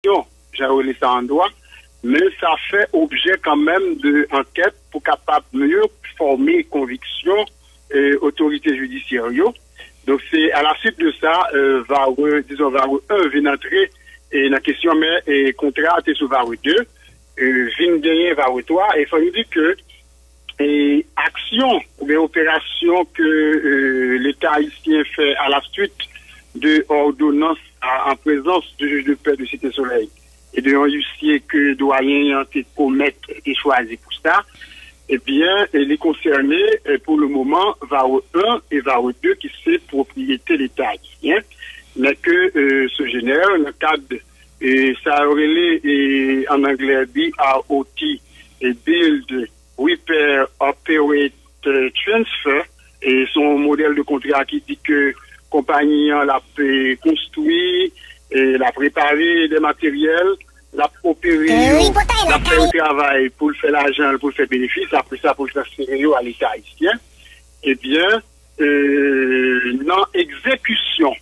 conviction, j'ai relé ça en droit, mais ça fait objet quand même d'enquête pour capable mieux former conviction et autorité judiciaire. Donc c'est à la suite de ça, va venir entrer et la question mais et contrat est sur Varou 2, vient gagner Varou 3 et il faut dire que et action ou bien opération que l'État haïtien fait à la suite de ordonnance en présence du juge de paix de Cité Soleil et de huissier que doyen été commettre et choisi pour ça, eh bien, elle est concernée pour le moment VAO 1 et VAO 2 qui c'est propriété de l'État haïtien, mais que se génère dans le cadre et ça aurait en anglais BROT et Build Repair Operate Transfer et son modèle de contrat qui dit que compagnie l'a construit et l'a préparé des matériels, l'a opéré, l'a fait le travail pour faire l'argent, pour faire bénéfice, après ça pour transférer à l'État haïtien. Eh bien, dans l'exécution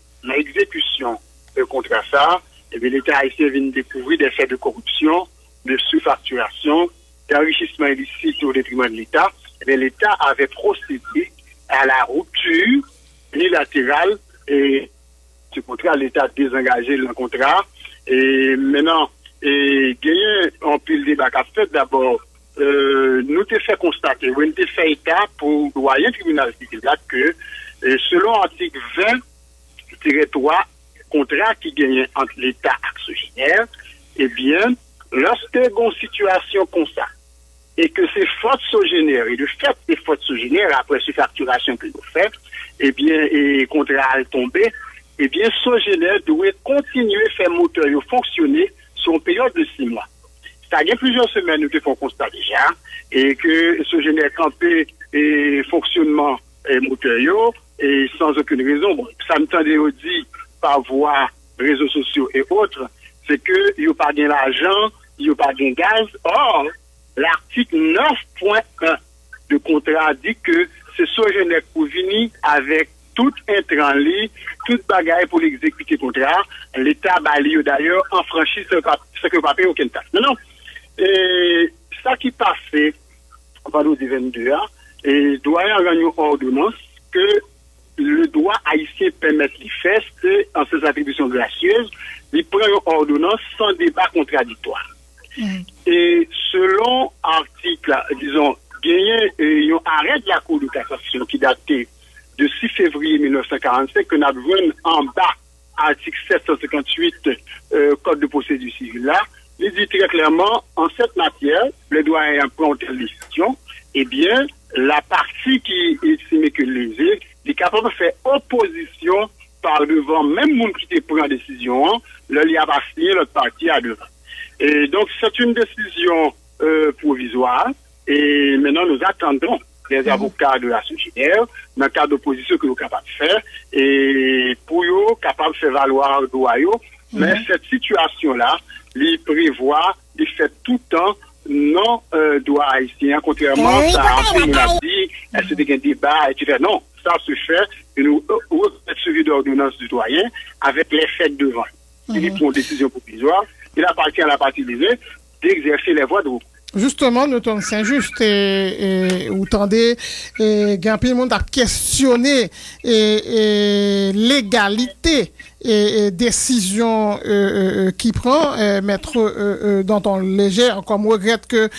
de contrat ça, eh bien, l'État haïtien vient de découvrir des faits de corruption, de sous-facturation, d'enrichissement illicite au détriment de l'État. Eh bien, l'État avait procédé à la rupture unilatérale et ce contrat, l'État a désengagé le contrat. Et maintenant, gagner en pile débat qu'a fait d'abord, nous t'ai fait constater, nous t'ai fait état pour le doyen tribunal que selon l'article 20-3, contrat qui gagne entre l'État et Sogénère, eh bien, lorsque il y a une situation comme ça, et que ces fautes Sogénère, et de fait des fautes Sogénère, après ces facturations que nous faisons, eh bien, et contrat est tombé, eh bien, Sogénère doit continuer à faire moteur fonctionner sur une période de 6 mois. Ça y a plusieurs semaines, nous faisons constat déjà, et que Sogénère campé et fonctionnement moteur et sans aucune raison. Bon, ça me tendait au dit par voie réseaux sociaux et autres, c'est que il n'y a pas de l'argent, il n'y a pas de gaz. Or, l'article 9.1 de contrat dit que c'est Sogénère pour venir avec tout intrant li, toute bagaille pour l'exécuter le contrat. L'État bali d'ailleurs en franchit ce que pas payer aucune taxe. Non, non. Et ça qui passait, vendredi 22, et doyen a une ordonnance que le droit haïtien permet de faire, c'est en ses attributions gracieuses, il prend une ordonnance sans débat contradictoire. Et selon article, disons, gagné un arrêt de la Cour de cassation qui datait de 6 février 1945, que nous avons en bas, article 758, Code de procédure civile là, il dit très clairement, en cette matière, le doyen prend telle décision, eh bien, la partie qui estime que lésée, est capable de faire opposition par devant, même monde qui te prend décision, le lien va signer l'autre partie à devant. Et donc, c'est une décision provisoire, et maintenant, nous attendons les avocats de la Sogénère, dans le cas d'opposition que nous sommes capables de faire, et pour eux, capables de faire valoir le droit. Mais cette situation-là, il prévoit, il fait tout le temps non droit haïtien, contrairement à ce qu'on a dit, c'est un débat, etc. Non, ça se fait, et nous suivi d'ordonnance du doyen avec les faits devant. Il prend une décision provisoire, il appartient à la partie lésée d'exercer les voies de recours. Justement, nous sommes Saint-Just et vous tendez, Gampil monde a questionné l'égalité et décision qui prend maître Danton Léger comme regrette que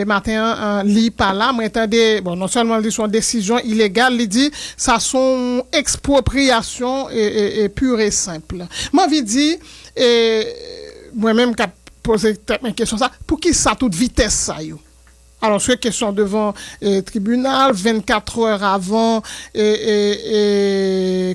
matin li pas là mais attendez bon non seulement ils sont décision illégale il dit ça sont expropriation et pure et simple moi envie dire moi-même poser une question ça pour qui ça toute vitesse ça yo alors c'est question devant tribunal 24 heures avant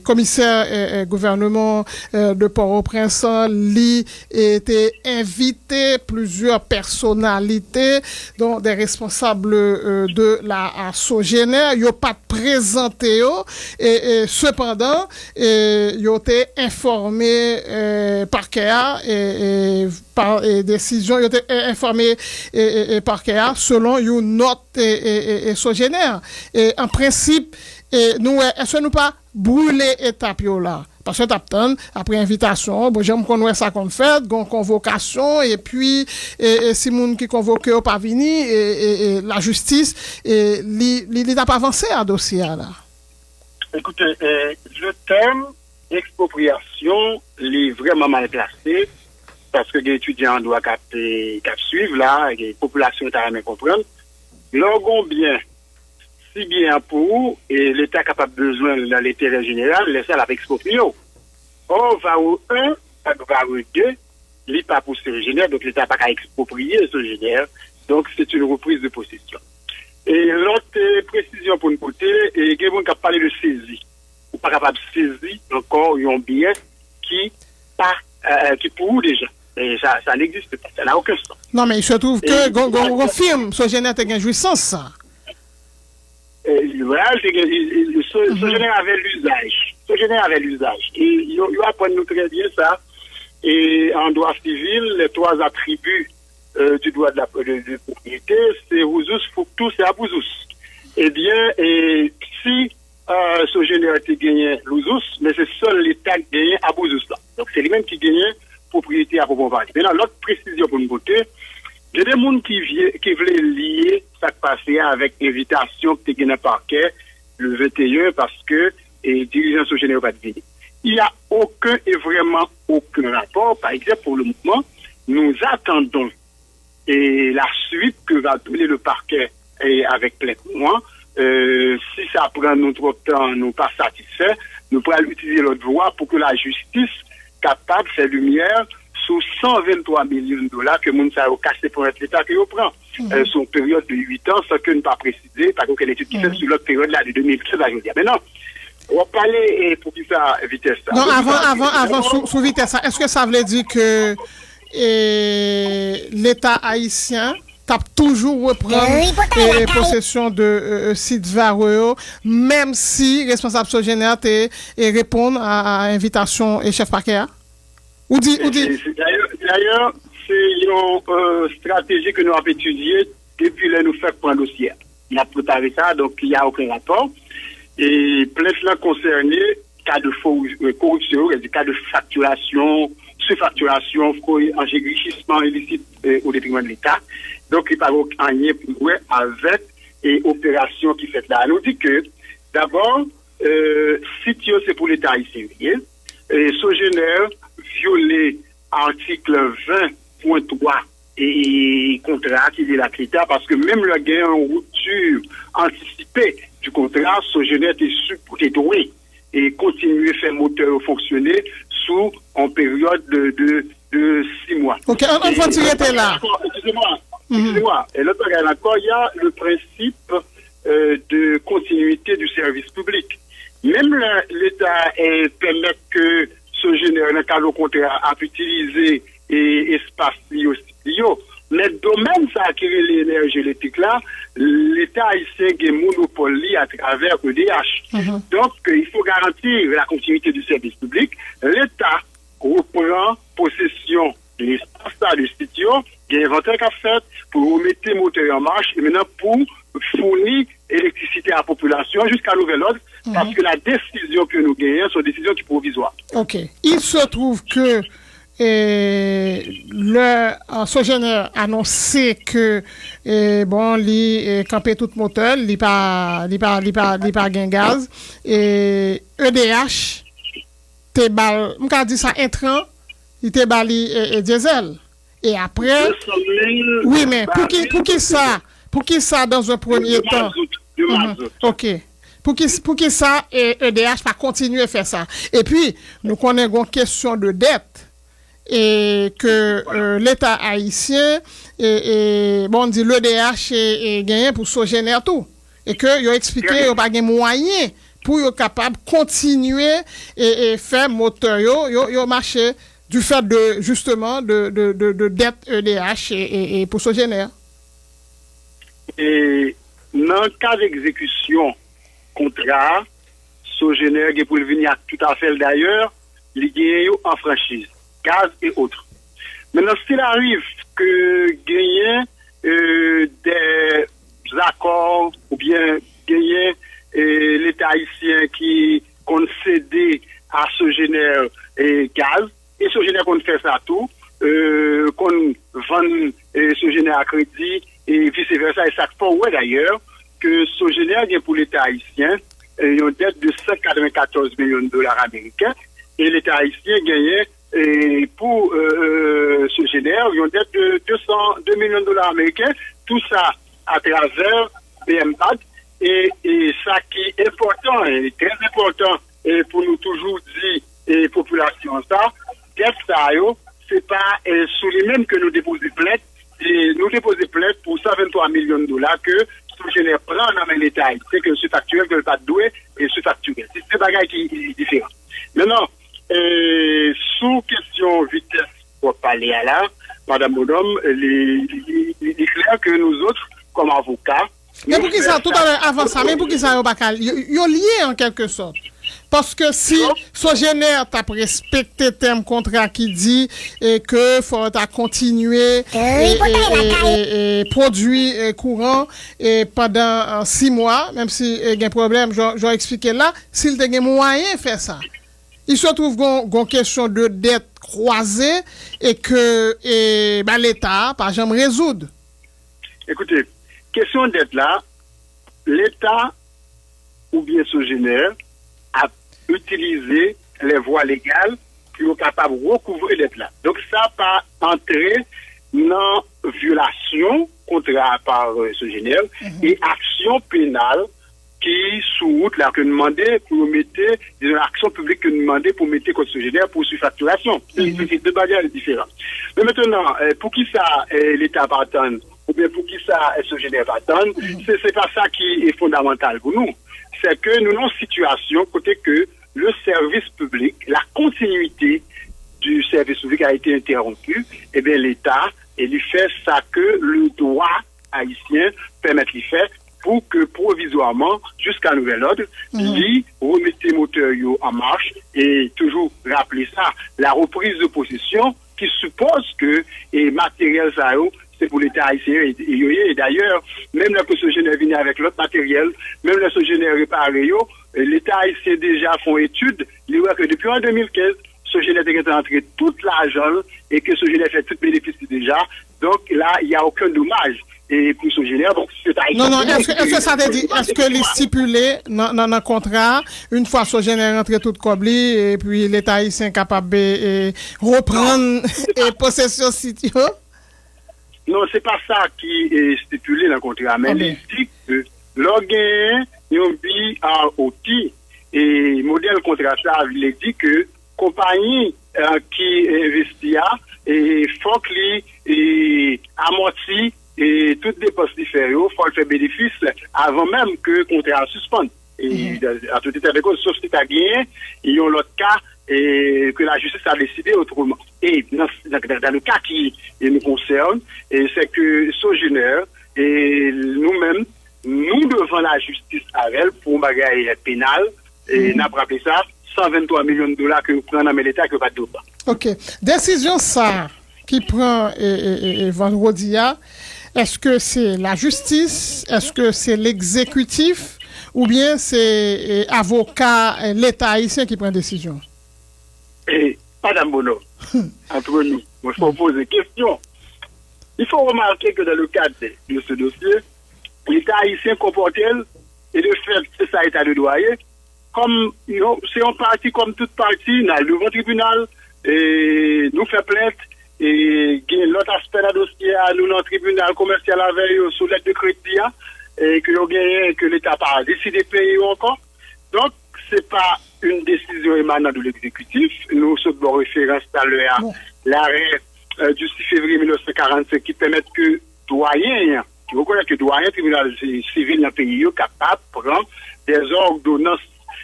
commissaire gouvernement de Port-au-Prince li était invité plusieurs personnalités dont des responsables de la Sogénère yo pas présenté et cependant yo été informé parquet par décision yo été informé parquet selon une note Sogénère et en principe nous est-ce que nous pas brûler étape là parce que t'attends après invitation, bon j'aime qu'on ça qu'on fait, convocation et puis si moun qui convoqué au pas venir et la justice et il n'a pas avancé à dossier là. Écoutez, le terme expropriation est vraiment mal placé parce que les étudiants doivent suivre là, les populations doivent bien comprendre. L'orgon bien, si bien pour et l'État capable besoin dans l'intérêt général, laisser la exproprier. Or, VAO 1, VAO 2, il n'est pas pour ce génère, donc l'État n'a pas qu'à exproprier ce génère, donc c'est une reprise de possession. Et l'autre précision pour nous côté, et quelqu'un qui a parlé de saisie, ou pas capable de saisir encore un billet qui pour vous déjà. Et ça n'existe pas, ça n'a aucun sens. Non, mais il se trouve que on confirme ce génère a une jouissance, ça. Voilà, ce génère avait l'usage. Ce génère avait l'usage. Et il apprend nous très bien ça. Et en droit civil, les trois attributs du droit de propriété, c'est usus, functus et abusus. Eh bien, si ce génère a gagné l'usus, mais c'est seul l'État qui gagne abusus là. Donc c'est lui-même qui gagne propriété à proprement parler. Maintenant, l'autre précision pour nous côté, il y a des gens qui voulaient lier ça passé avec l'invitation qui était dans le parquet le 21 parce que les dirigeants sont généraux pas de venir. Il n'y a aucun et vraiment aucun rapport. Par exemple, pour le mouvement, nous attendons et la suite que va donner le parquet et avec plein de mois. Si ça prend notre temps, nous pas satisfaits, nous pourrons utiliser notre voie pour que la justice capable de faire lumière sur 123 millions de dollars que Mounsa a cassé pour être l'État qu'il prend. Sur une période de 8 ans, sans que ne pas préciser, par contre, l'étude qui fait sur l'autre période là de 2015 à aujourd'hui. Maintenant, on va parler pour qui ça vitesse. Non, avant sous vitesse, est-ce que ça veut dire que l'État haïtien tape toujours reprendre possession de site Vareo, même si responsable sogénère et répondre à l'invitation et chef parquet? Ou dit. D'ailleurs, c'est une stratégie que nous avons étudiée depuis là nous fait pour un dossier. Il a préparé ça, donc il n'y a aucun rapport. Et plein de concernés, cas de corruption, des cas de facturation, sous-facturation, enrichissement illicite au détriment de l'État. Donc, il n'y a pas rien pour avec et opération qui fait là. On dit que, d'abord, sitio c'est pour l'État haïtien. Et Sogénère violé article 20.3 et contrat qui est la critère parce que même le gain en rupture anticipée du contrat, Sogénère était doué et continuer à faire moteur fonctionner sous en période de 6 mois. Ok, on va tirer là. Excusez-moi. Et l'autre encore, il y a le principe de continuité du service public. Même l'État permet que ce général, dans le cadre contrat, a utilisé espace bio, mais le domaine ça a créé l'énergie électrique là, l'État haïtien a un monopole à travers EDH. Donc, il faut garantir la continuité du service public. L'État reprend possession de l'espace de studio, il y a un inventaire qu'a fait pour remettre le moteur en marche et maintenant pour fournir l'électricité à la population jusqu'à nouvel ordre parce que la décision que nous gagnons sont des décisions qui sont provisoires. Ok. Il se trouve que Sogénère a annoncé que il campé tout moteur, il pas gain gaz et EDH te bal, m'ka dit ça intrant, il te bali diesel. Et après oui mais pour qui ça dans un premier temps? OK. Pour qui ça EDH va continuer à faire ça. Et puis nous connaissons une question de dette et que l'État haïtien dit l'EDH est gagné pour Sogénère tout et que il a expliqué il pas de moyen pour être capable de continuer et faire moteur yo marché du fait de justement de dette EDH et pour Sogénère. Et dans le cas d'exécution contrat, Sogénère qui pour venir tout à fait d'ailleurs, il gagne en franchise, gaz et autres. Maintenant, s'il arrive que gagner des accords ou bien gagner l'État haïtien qui concédé à Sogénère et gaz, et Sogénère qu'on fait ça tout, qu'on vend Sogénère à crédit, et vice-versa, et ça fait ouais d'ailleurs, que Sogénère vient pour l'État haïtien, une dette de 194 millions de dollars américains, et l'État haïtien gagnait pour Sogénère une dette de 202 millions de dollars américains, tout ça à travers BMBAD, et ça qui est important, et très important, et pour nous toujours dire, et population ça, dette ça, c'est pas sous les mêmes que nous déposons plainte, et nous déposons plainte pour 123 millions de dollars que Sogénère prend dans l'État, c'est que ce factuel que le pas doué et ce facturé. C'est des bagages qui sont différents. Maintenant, sous question vitesse pour parler à là, Madame Bonhomme, il est clair que nous autres, comme avocats, mais pour qui ça, tout à l'heure, avant ça, mais pour qui ça, ils sont liés en quelque sorte. Parce que si Sogénère t'a respecté terme contrat qui dit que faut continuer et produire courant et pendant 6 mois, même si il y a un problème, j'ai expliqué là, s'il y a moyen de faire ça. Il se trouve une question de dette croisée et que l'État pas jamais résoudre. Écoutez, question de dette là, l'État ou bien Sogénère a utilisé les voies légales pour être capable de recouvrir dette là. Donc ça pas entrer dans violation contrat par Sogénère et action pénale qui sous route là que nous demandait pour mettre des actions publiques que nous demandait pour mettre contre Sogénère pour surfacturation. C'est deux bagages différents. Mais maintenant, pour qui ça l'État va attendre ou bien pour qui ça Sogénère va attendre, c'est pas ça qui est fondamental pour nous. C'est que nous avons une situation côté que le service public, la continuité du service public a été interrompue, et bien l'État, il fait ça que le droit haïtien permet de faire pour que provisoirement, jusqu'à nouvel ordre, lui remettre moteur en marche et toujours rappeler ça, la reprise de possession qui suppose que les matériels ça c'est pour l'État haïtien et d'ailleurs, même lorsque Sogénère vient avec l'autre matériel, même lorsque Sogénère réparé, l'État haïtien déjà font étude, il voit que depuis en 2015, Sogénère est rentré tout l'argent et que Sogénère fait tout bénéfice déjà. Donc là, il n'y a aucun dommage. Et pour Sogénère, donc c'est haïtien. Non, est-ce que ça te dit, est-ce que les stipulés dans le contrat, une fois Sogénère rentré tout cobli et puis l'État haïtien capable de reprendre possession sitio? Non, c'est pas ça qui est stipulé dans le contrat, mais il dit que l'organe, il y a un outil et modèle contrat ça, il dit que compagnie qui investit et faut qu'il amorti et toutes les dépenses différentes, faut faire bénéfice avant même que le contrat suspende. Et à tout état de cause, sauf si tu as gagné, il y a l'autre cas et que la justice a décidé autrement. Et dans le cas qui nous concerne, c'est que Sogénère et nous-mêmes, nous devons la justice avec elle pour bagaille pénal et n'a pas rappelé ça 123 millions de dollars que nous prenons dans l'État que pas de pas. OK. Décision ça qui prend vendredi, est-ce que c'est la justice, est-ce que c'est l'exécutif ou bien c'est avocat l'État haïtien qui prend décision? Madame Bono, entre nous, moi je pose une question. Il faut remarquer que dans le cadre de ce dossier, l'État haïtien comporte-t-il, et le fait que ça état de droit, comme c'est un parti comme toute partie, dans le devant tribunal, et nous fait plainte, et l'autre aspect de dossier, nous dans le tribunal commercial avec sous l'aide de crédit, et que l'État n'a pas décidé de payer encore. Donc, c'est pas une décision émanant de l'exécutif. Nous sommes référence à l'arrêt du 6 février 1945 qui permet que doyen, qui reconnaît que doyen tribunal civil dans le pays est capable de prendre des ordonnances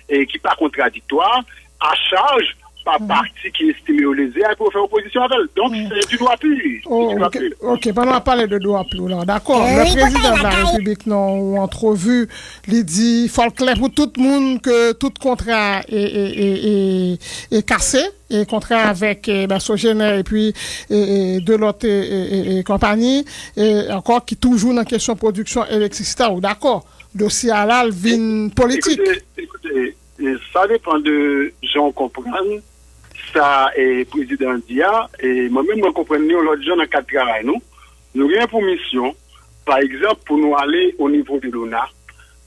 qui pas contradictoires à charge par parti qui est estimé au lésé pour faire opposition à elle. Donc, c'est du droit plus. OK, pendant à parler de droit plus, là, d'accord. Le président de la République, non, en entrevue, il dit, il faut le clair pour tout le monde que tout contrat est cassé, et contrat avec Sogénère et puis de l'autre compagnie, et encore qui toujours dans la question production électricité, d'accord. Dossier à la vin politique. Écoutez, ça dépend de gens comprendre. Ça est président Dia et moi-même je comprends l'autre gens dans le cadre de travail nous avons pour mission par exemple pour nous aller au niveau de l'ONA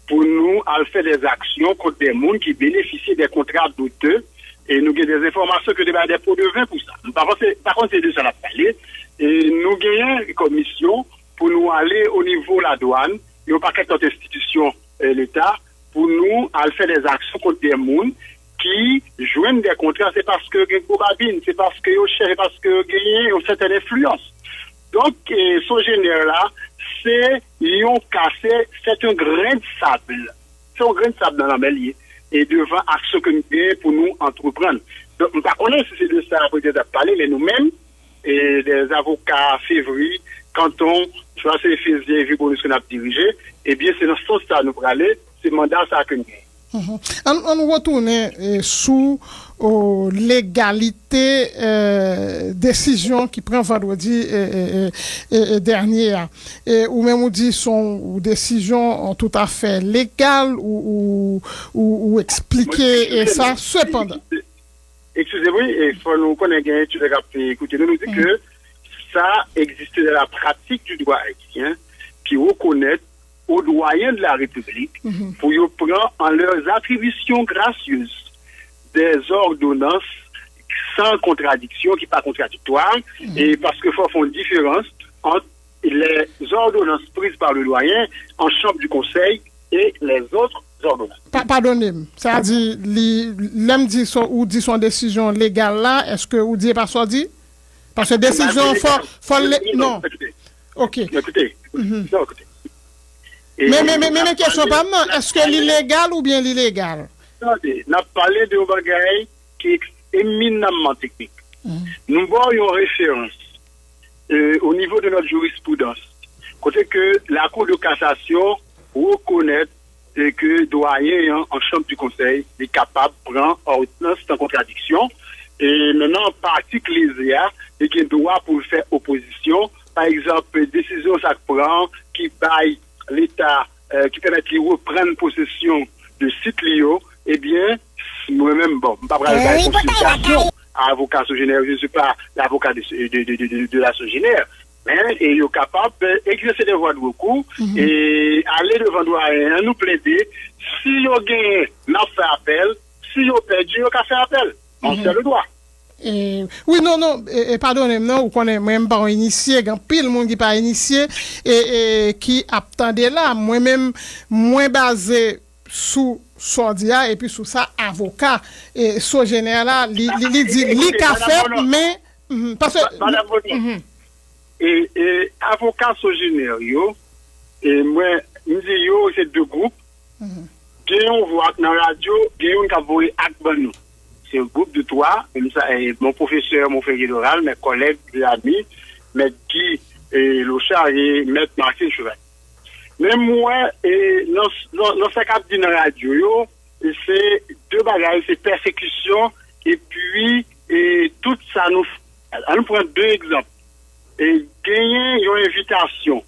pour nous aller faire des actions contre des gens qui bénéficient des contrats douteux et nous avons des informations que des pots de vin pour ça. Par contre c'est de ça la parler et nous avons une commission pour nous aller au niveau de la douane et au paquet d'autres institutions l'État pour nous aller faire des actions contre des gens qui joignent des contrats, c'est parce que Gobabine, c'est parce que c'est parce que gagnent une certaine influence. Donc, ce génère-là, c'est lion cassé, c'est un grain de sable. C'est un grain de sable dans la mêlée. Et devant action que nous avons pour nous entreprendre. Donc, on ne connaît pas si c'est de ça peut-être parler, mais nous-mêmes, et des avocats février, canton, soit c'est les février, vu bonus qu'on a dirigé, eh bien, c'est dans ce sens-là nous pour aller, c'est le mandat ça que nous avons. On retourne sous l'égalité décision qui prend vendredi dernier ou même on dit son décision tout à fait légale ou expliquer et ça cependant. Excusez-moi, il faut nous connaître écoutez nous dit que ça existe dans la pratique du droit haïtien qui reconnaît aux doyens de la République pour y prendre en leurs attributions gracieuses des ordonnances sans contradiction, qui pas contradictoires, et parce qu'il faut faire une différence entre les ordonnances prises par le doyen en chambre du conseil et les autres ordonnances. Pardonnez-moi, ça dit, l'homme dit son décision légale là, est-ce que vous dites pas ça dit? Parce que décision, non. Ok. Écoutez, non, écoutez. Mais question pas non, est-ce que l'illégal ou bien l'illégal? Attendez, on a parlé de bagaille qui est éminemment technique. Nous voyons référence au niveau de notre jurisprudence. Côté que la Cour de cassation reconnaît que doyen en chambre du conseil est capable de prendre ordonnance sans contradiction. Et maintenant, par article LISEA, et qui doit pour faire opposition, par exemple, décision ça prend qui baille l'État qui permet de reprendre possession de site Lio, eh bien, moi-même, bon, je ne vais pas prendre une consultation à avocat sogénaire, je ne suis pas l'avocat de la sogénaire, mais il est capable d'exercer des voies de recours et aller devant le doyen, nous plaider. Si il gagne, on fait appel, si il perdu, on fait appel. On fait le droit. Oui, non, pardonnez-moi, vous connaissez même pas initié, il y a pile monde qui pas initié et qui attendait là, moi-même, moins basé sous Sordia et puis sous ça, avocat. Et ce général là, il dit, il a fait, mais, parce que. Et avocat sogénaire, et moi, nous disons, c'est deux groupes, qui on voit dans la radio, qui on a voulu acte c'est un groupe de trois, mon professeur, mon frère oral, mes collègues, mes amis, mes Guy et Locha et maître Martin Cheval. Mais moi, dans ce cadre de la radio, c'est deux bagages, c'est persécution et puis tout ça nous prend deux exemples. Et gagner une invitation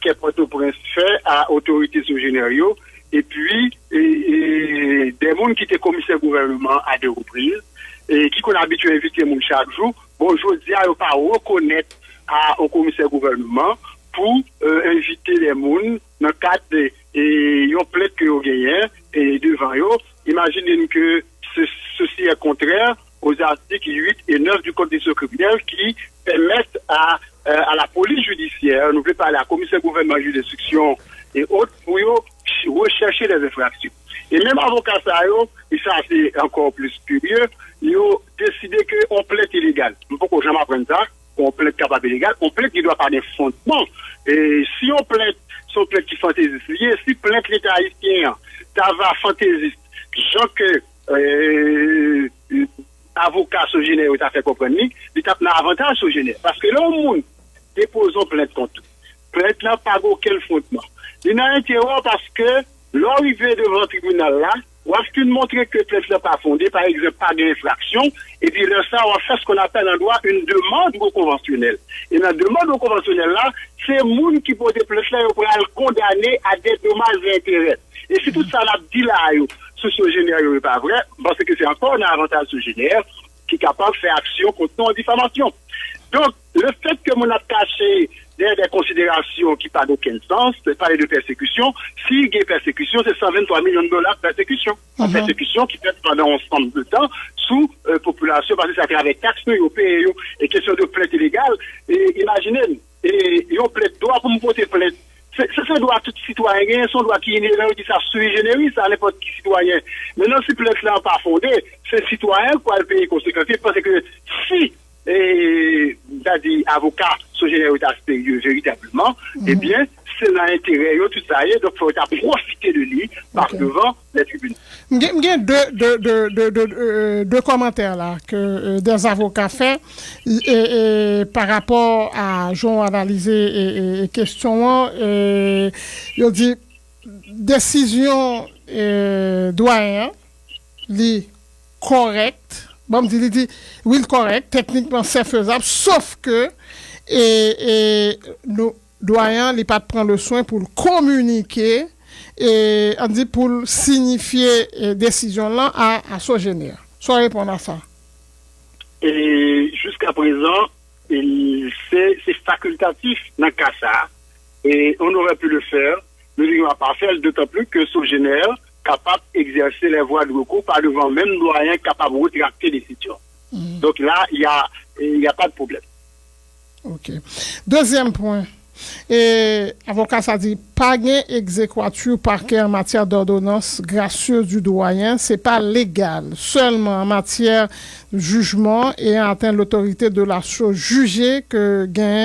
que Port-au-Prince fait à l'autorité sous-générale. Et puis, des gens qui étaient commissaires gouvernement à deux reprises, et qui qu'on a habitué à inviter les gens chaque jour, bon, je dis à ne pas reconnaître au commissaire gouvernement pour inviter les gens dans le cadre de yon plainte que vous gagnez, et devant eux, imaginez que ceci est contraire aux articles 8 et 9 du Code des criminels qui permettent à la police judiciaire, nous voulons parler à la commissaire gouvernement juge d'instruction et autres, pour rechercher les infractions. Et même avocat ça, et ça c'est encore plus curieux, ils ont décidé qu'on plainte illégale. Il faut que jamais apprendre ça, qu'on plainte capable illégale, on plainte qui doit pas des fondements. Et si on plainte, son plainte qui fantaisiste, si plainte l'État haïtien, ça va fantaisiste, genre que avocat sogénaire, ça fait comprendre, il tape un avantage sogénaire. Parce que là, au monde, déposons plainte contre tout. Plainte là, pas aucun fondement. Il y a un terror parce que l'arrivée devant le tribunal là, on a montrer que plainte n'est pas fondée, par exemple, pas d'infraction, et puis là, ça, on fait ce qu'on appelle en droit une demande au conventionnel. Et dans la demande au conventionnel là, c'est le monde qui pose plainte là, pour le condamner à des dommages et intérêts. Et si tout ça l'a dit là, sous sous-génère n'est pas vrai, parce que c'est encore un avantage sous-génère qui est capable de faire action contre nous en diffamation. Donc, le fait que mon a caché des considérations qui n'ont aucun sens, parler de persécution, s'il y a persécution, c'est 123 millions de dollars de persécution. En persécution qui fait pendant un ensemble de temps sous population, parce que ça fait avec taxes européennes et question de plainte illégale. Et imaginez, et on plaide droit pour me porter plainte. C'est ce droit tout citoyen, son droit qui est inhérent, qui ça sui generis, ça n'importe qui citoyen. Maintenant, si plainte là pas fondée, c'est citoyen quoi le pays conséquent, parce que si c'est-à-dire avocat sous généralité supérieure véritablement, eh bien, c'est dans l'intérêt tout ça y est, donc il faut profiter de lui par devant les tribunaux. Il y a deux commentaires là que des avocats fait par rapport à Jean analysé et question il dit décision doyen li correcte. Bon, il dit oui, correct, techniquement c'est faisable, sauf que nous doyens n'est pas de prendre le soin pour le communiquer et on dit pour signifier décision là à Sogénère. Soit répondre à ça. Et jusqu'à présent, c'est facultatif dans le cas ça. Et on aurait pu le faire, mais on ne va pas faire, d'autant plus que Sogénère capable d'exercer les voies de recours par devant même doyen capable de retracter les décisions. Donc là, il y a pas de problème. OK. Deuxième point. Avocat ça dit pas gain exéquatur parquet en matière d'ordonnance gracieuse du doyen, c'est pas légal. Seulement en matière de jugement et atteint l'autorité de la chose jugée que gain